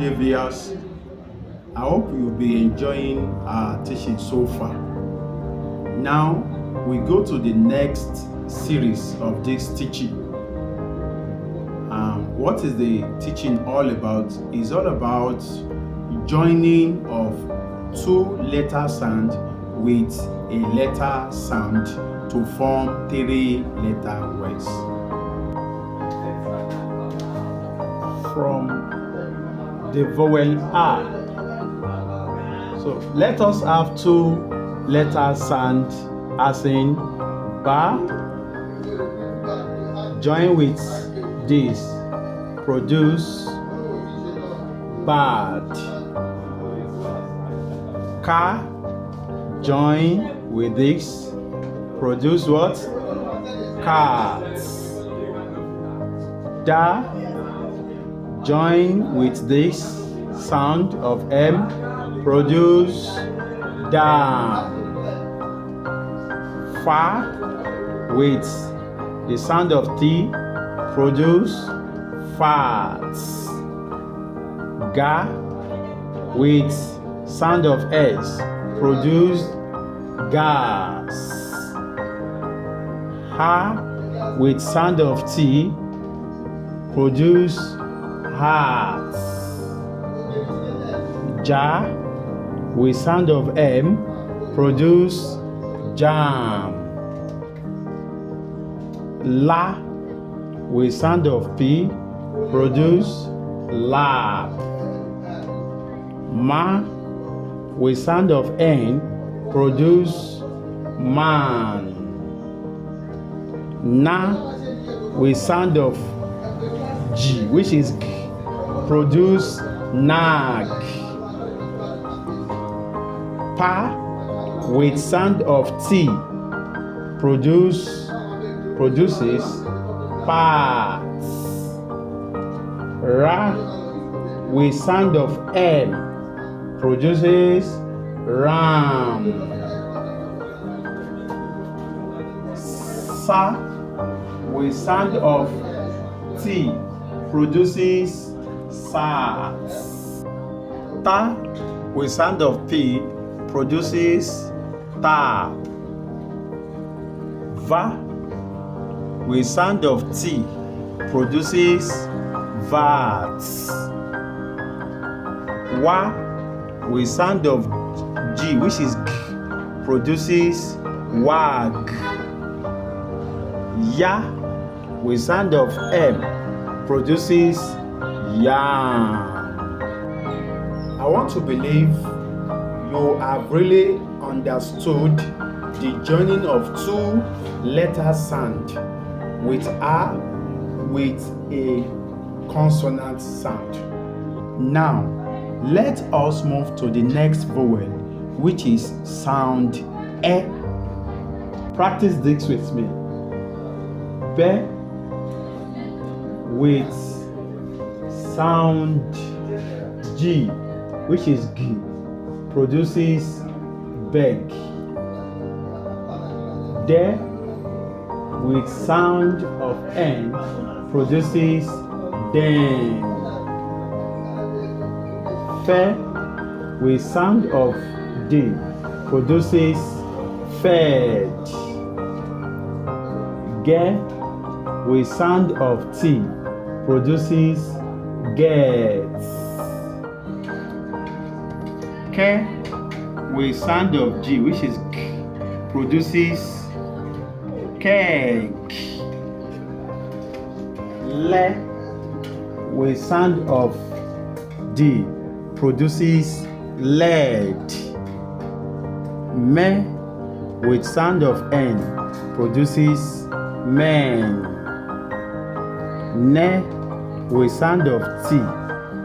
dear viewers. I hope you'll be enjoying our teaching so far. Now we go to the next series of this teaching. What is the teaching all about? It's all about joining of two letter sound with a letter sound to form three letter words. From the vowel R. So let us have two letter sound as in ba. Join with this, produce bad. Ka, join with this, produce what? Cat. Da, join with this sound of M, produce dam. Fa, with the sound of T, produce farts. Ga, with sound of S, produce gas. Ha, with sound of T, produce heart. Ja, with sound of M, produce jam. La, with sound of P, produce lap. Ma, with sound of N, produce man. Na, with sound of G, which is G, produce nag. Pa, with sound of T, produces parts. Ra, with sound of M, produces ram. Sa, with sound of T, produces sats. Ta, with sound of P, produces tap. Va, with sound of T, produces vats. Wa, with sound of G, which is G, produces wag. Ya, with sound of M, produces yam. I want to believe you have really understood the joining of two letter sound with R with a consonant sound. Now, let us move to the next vowel, which is sound E. Practice this with me. Be, with sound G, which is G, produces beg. De, with sound of N, produces den. Fe, with sound of D, produces fed. Ge, with sound of T, produces gets. Ke, with sound of G, which is K, produces cake. Le, with sound of D, produces lead. Me, with sound of N, produces men. Ne, with sound of T,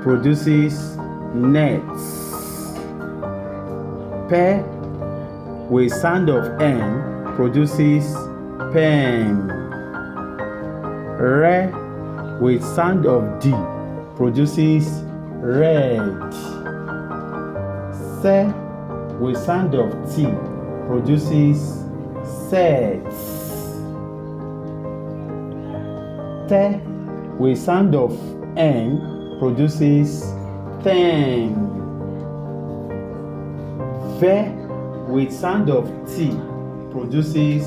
produces nets. Pe, with sound of N, produces pen. Re, with sound of D, produces red. Se, with sound of T, produces sets. Te, with sound of N, produces ten. Ve with sound of T produces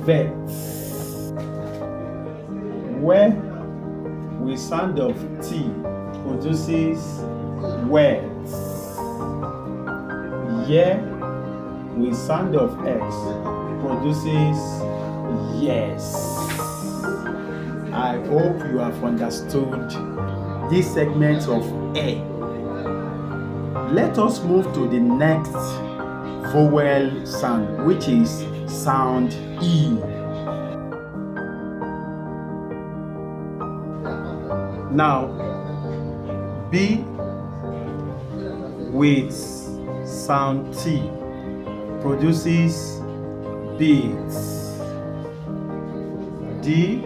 vet. We with sound of T produces wet. Ye with sound of X produces yes. I hope you have understood this segment of A. Let us move to the next vowel sound, which is sound E. Now, B with sound T produces beats. D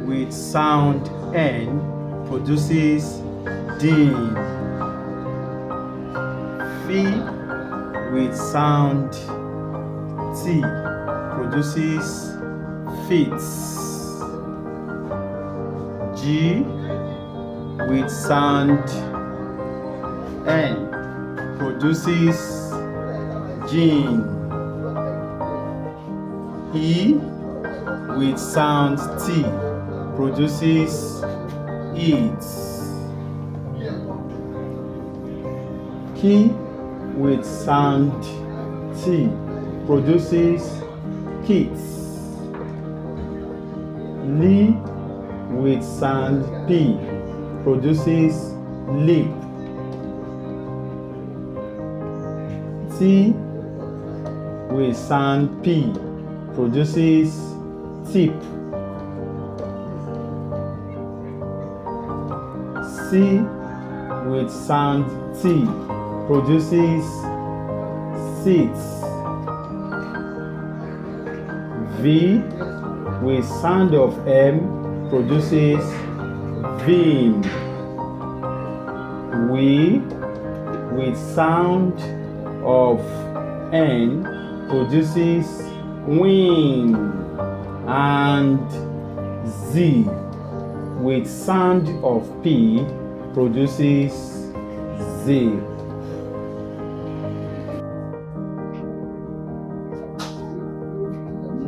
with sound N produces din. F with sound T produces fits. G with sound N produces gin. E with sound T produces eat. K with sound T produces kits. L with sound P produces lip. T with sound P produces tip. C with sound T produces seats. V with sound of M produces vim. We with sound of N produces wing. And Z with sound of P produces zip.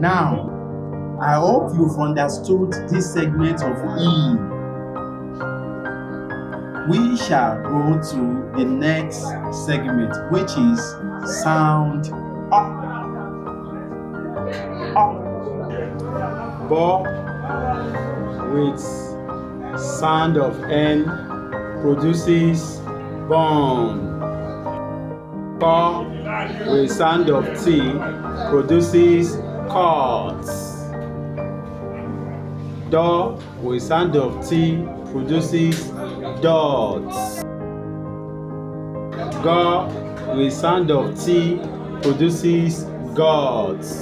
Now, I hope you've understood this segment of E. We shall go to the next segment, which is sound O. Bo with sound of N produces bomb. Ko with sound of T produces cards. Do with sound of T produces dots. Go with sound of T produces gods.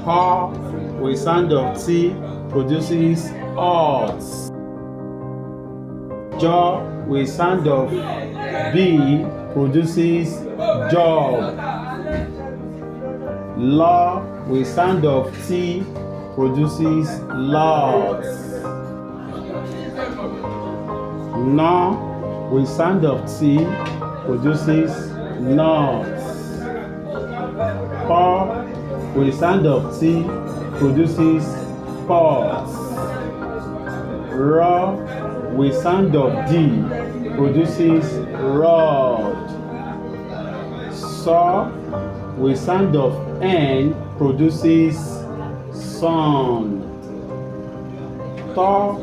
Ho with sound of T produces odds. Jo with sound of B produces job. Lo with sound of T produces lots. No with sound of T produces nuts. Po with sound of T produces pots. Ro with sound of D produces rod. So with sound of N produces sun. To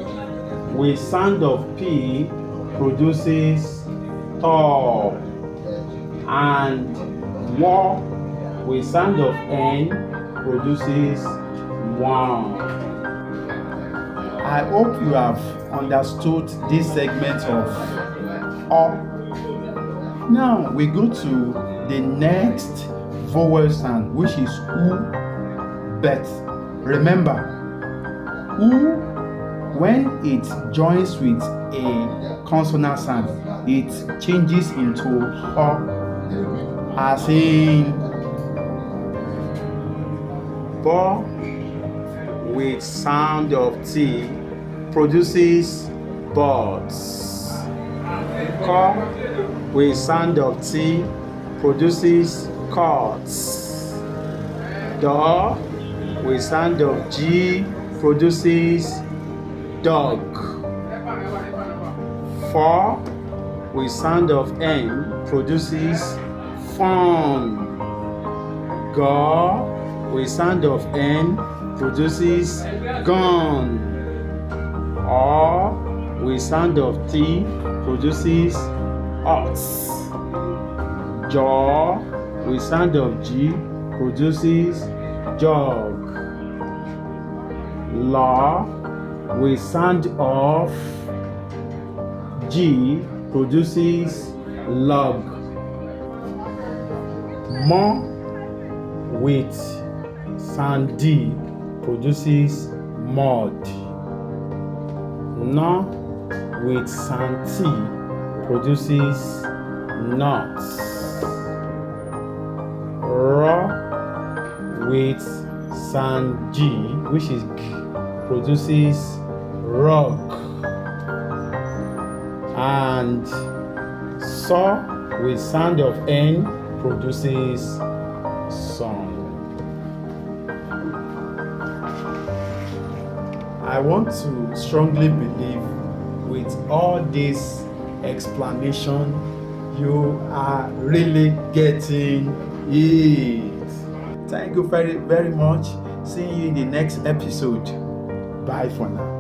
with sound of P produces tall. And Wo with sound of N produces one. I hope you have understood this segment of O. Now we go to the next vowel sound, which is U. But remember, U, when it joins with a consonant sound, it changes into O, as in Bo with sound of T produces birds. Ko with sound of T produces cots. Do with sound of G produces dog. Fo with sound of N produces fawn. Go with sound of N produces gun. O with sound of T produces ox. Jaw with sound of G produces jog. La with sound of G produces log. Mo with sound D produces mud. No with sound T produces nuts. Ro with sound G, which is G, produces rug. And So with sound of N produces song. I want to strongly believe with all this explanation, you are really getting it. Thank you very, very much. See you in the next episode. Bye for now.